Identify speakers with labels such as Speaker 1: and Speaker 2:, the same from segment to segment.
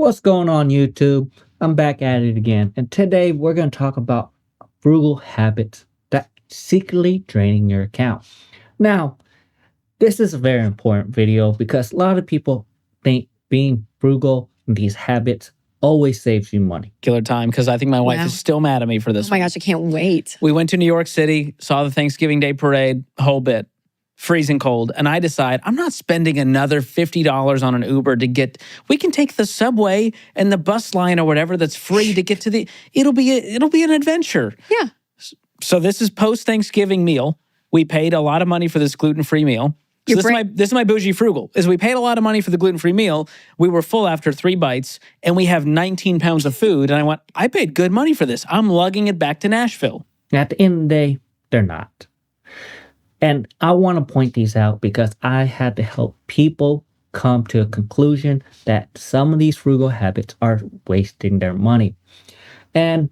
Speaker 1: What's going on, YouTube? I'm back at it again, and today we're going to talk about frugal habits that secretly draining your account. Now, this is a very important video because a lot of people think being frugal in these habits always saves you money.
Speaker 2: Killer time because I think my wife
Speaker 3: Wow.
Speaker 2: is still mad at me for this.
Speaker 3: Oh my gosh, I can't wait.
Speaker 2: We went to New York City, saw the Thanksgiving Day parade, whole bit, freezing cold. And I decide I'm not spending another $50 on an Uber to get, we can take the subway and the bus line or whatever that's free to get to it'll be an adventure.
Speaker 3: Yeah.
Speaker 2: So this is post-Thanksgiving meal. We paid a lot of money for this gluten-free meal. So this is my bougie frugal, is we paid a lot of money for the gluten-free meal. We were full after 3 bites, and we have 19 pounds of food. And I went, I paid good money for this. I'm lugging it back to Nashville.
Speaker 1: At the end of the day, they're not. And I want to point these out because I had to help people come to a conclusion that some of these frugal habits are wasting their money. And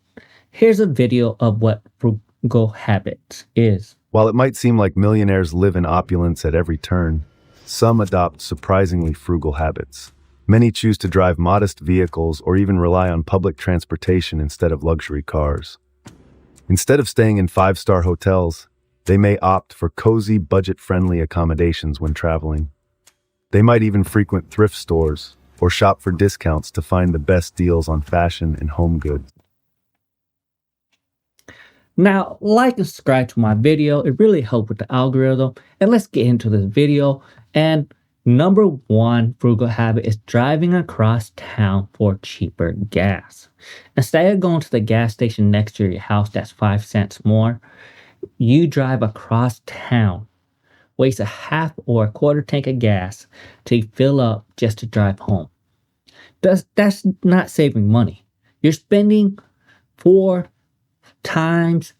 Speaker 1: here's a video of what frugal habits is.
Speaker 4: While it might seem like millionaires live in opulence at every turn, some adopt surprisingly frugal habits. Many choose to drive modest vehicles or even rely on public transportation instead of luxury cars. Instead of staying in 5-star hotels, they may opt for cozy, budget-friendly accommodations when traveling. They might even frequent thrift stores or shop for discounts to find the best deals on fashion and home goods.
Speaker 1: Now, like and subscribe to my video. It really helps with the algorithm. And let's get into this video. And number one frugal habit is driving across town for cheaper gas. Instead of going to the gas station next to your house that's 5 cents more, you drive across town, waste a half or a quarter tank of gas to fill up just to drive home. That's not saving money. You're spending 5 times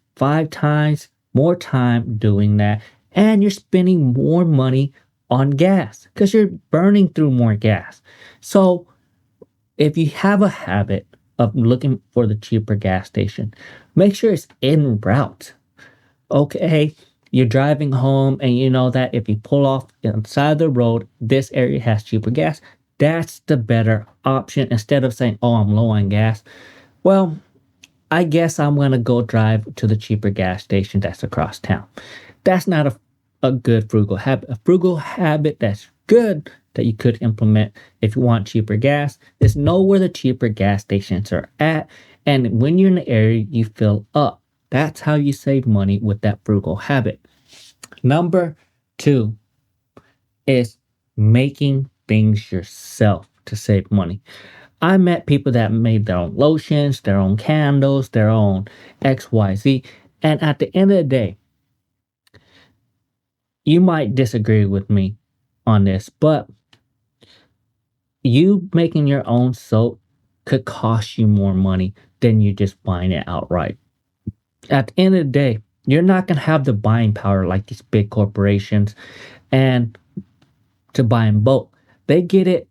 Speaker 1: more time doing that, and you're spending more money on gas because you're burning through more gas. So if you have a habit of looking for the cheaper gas station, make sure it's en route. Okay, you're driving home and you know that if you pull off inside the road, this area has cheaper gas. That's the better option instead of saying, oh, I'm low on gas. Well, I guess I'm going to go drive to the cheaper gas station that's across town. That's not a good frugal habit. A frugal habit that's good that you could implement if you want cheaper gas is know where the cheaper gas stations are at. And when you're in the area, you fill up. That's how you save money with that frugal habit. Number 2 is making things yourself to save money. I met people that made their own lotions, their own candles, their own XYZ. And at the end of the day, you might disagree with me on this, but you making your own soap could cost you more money than you just buying it outright. At the end of the day, you're not going to have the buying power like these big corporations and to buy in bulk. They get it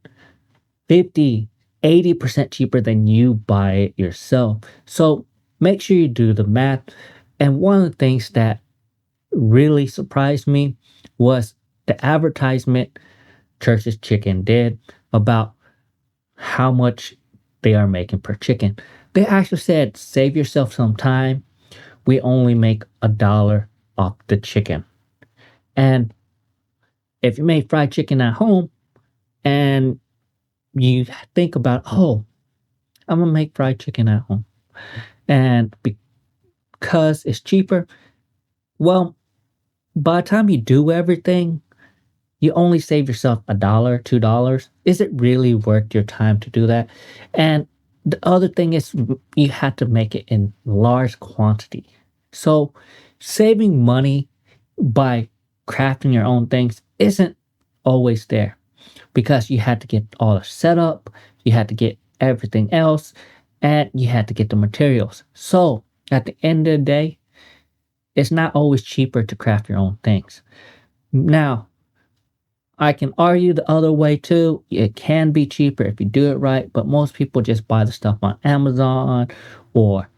Speaker 1: 80% cheaper than you buy it yourself. So make sure you do the math. And one of the things that really surprised me was the advertisement Church's Chicken did about how much they are making per chicken. They actually said, save yourself some time. We only make $1 off the chicken. And if you make fried chicken at home and you think about, oh, I'm going to make fried chicken at home. And because it's cheaper, well, by the time you do everything, you only save yourself $1, $2. Is it really worth your time to do that? And the other thing is you have to make it in large quantity. So saving money by crafting your own things isn't always there because you had to get all the setup, you had to get everything else, and you had to get the materials. So at the end of the day, it's not always cheaper to craft your own things. Now, I can argue the other way too. It can be cheaper if you do it right, but most people just buy the stuff on Amazon or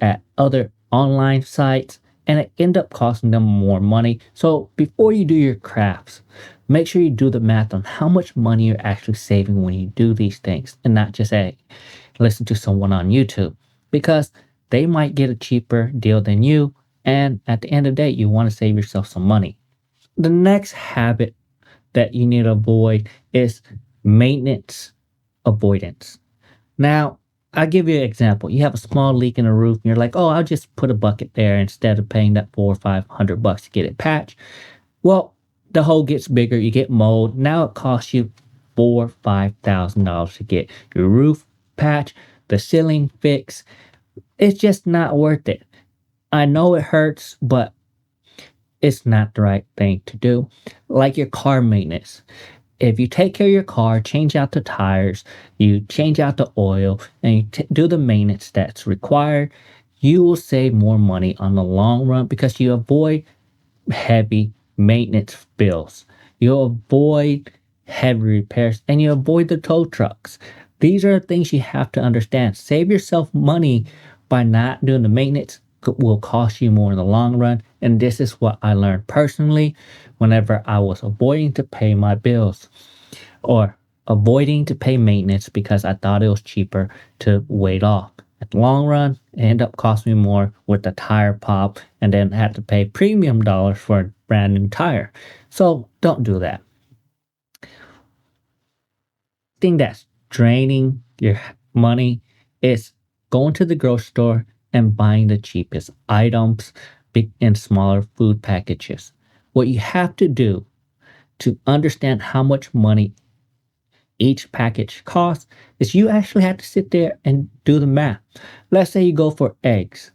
Speaker 1: at other online sites, and it end up costing them more money. So before you do your crafts, make sure you do the math on how much money you're actually saving when you do these things and not just listen to someone on YouTube because they might get a cheaper deal than you. And at the end of the day, you want to save yourself some money. The next habit that you need to avoid is maintenance avoidance. Now, I'll give you an example. You have a small leak in the roof, and you're like, "Oh, I'll just put a bucket there instead of paying that $400 or $500 to get it patched." Well, the hole gets bigger. You get mold. Now it costs you $4,000 or $5,000 to get your roof patched, the ceiling fixed. It's just not worth it. I know it hurts, but it's not the right thing to do. Like your car maintenance. If you take care of your car, change out the tires, you change out the oil, and you do the maintenance that's required, you will save more money on the long run because you avoid heavy maintenance bills. You'll avoid heavy repairs and you avoid the tow trucks. These are things you have to understand. Save yourself money by not doing the maintenance will cost you more in the long run. And this is what I learned personally whenever I was avoiding to pay my bills or avoiding to pay maintenance because I thought it was cheaper to wait off. At the long run, it ended up costing me more with the tire pop and then had to pay premium dollars for a brand new tire. So don't do that. Thing that's draining your money is going to the grocery store and buying the cheapest items in smaller food packages. What you have to do to understand how much money each package costs is you actually have to sit there and do the math. Let's say you go for eggs.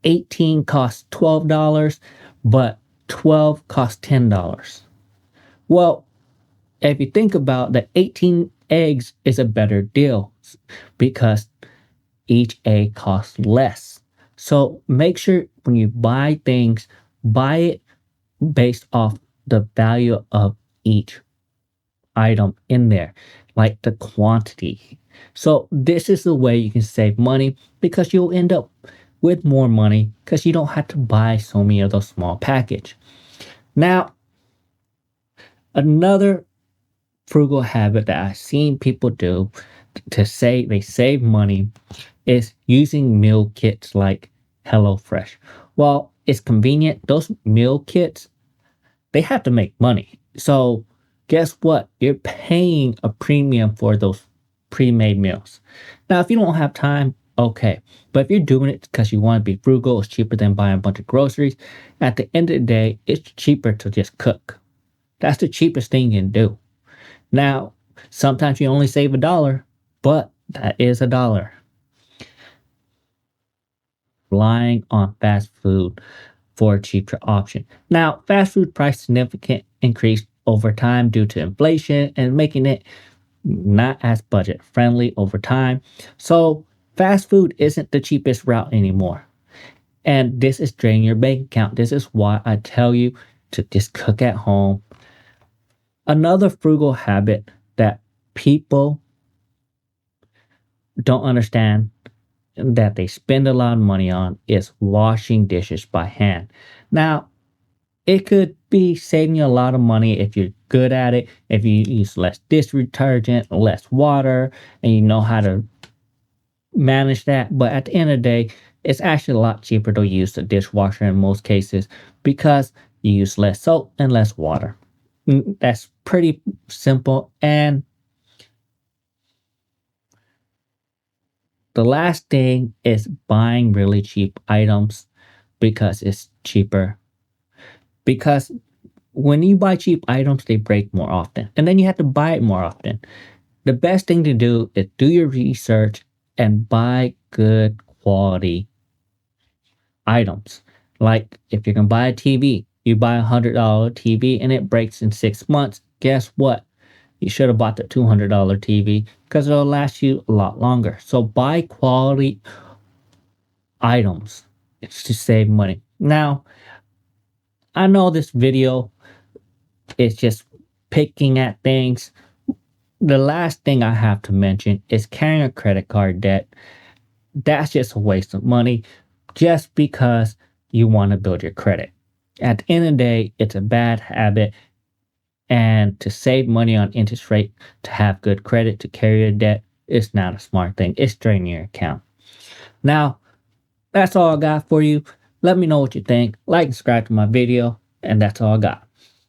Speaker 1: 18 costs $12, but 12 costs $10. Well, if you think about the 18 eggs is a better deal because each egg costs less. So make sure when you buy things, buy it based off the value of each item in there, like the quantity. So this is the way you can save money because you'll end up with more money because you don't have to buy so many of those small package. Now, another frugal habit that I've seen people do to say they save money is using meal kits like HelloFresh. Well, it's convenient. Those meal kits, they have to make money. So guess what? You're paying a premium for those pre-made meals. Now, if you don't have time, okay. But if you're doing it because you want to be frugal, it's cheaper than buying a bunch of groceries. At the end of the day, it's cheaper to just cook. That's the cheapest thing you can do. Now, sometimes you only save $1, but that is $1. Relying on fast food for a cheaper option. Now, fast food price significant increase over time due to inflation and making it not as budget friendly over time. So fast food isn't the cheapest route anymore. And this is draining your bank account. This is why I tell you to just cook at home. Another frugal habit that people don't understand that they spend a lot of money on is washing dishes by hand. Now, it could be saving you a lot of money if you're good at it, if you use less dish detergent, less water, and you know how to manage that. But at the end of the day, it's actually a lot cheaper to use the dishwasher in most cases because you use less soap and less water. That's pretty simple. And the last thing is buying really cheap items because it's cheaper. Because when you buy cheap items, they break more often. And then you have to buy it more often. The best thing to do is do your research and buy good quality items. Like if you're going to buy a TV, you buy $100 TV and it breaks in 6 months. Guess what? You should have bought the $200 TV because it'll last you a lot longer. So buy quality items to save money. Now, I know this video is just picking at things. The last thing I have to mention is carrying a credit card debt. That's just a waste of money just because you want to build your credit. At the end of the day, it's a bad habit. And to save money on interest rate, to have good credit, to carry your debt, it's not a smart thing. It's draining your account. Now, that's all I got for you. Let me know what you think. Like and subscribe to my video. And that's all I got.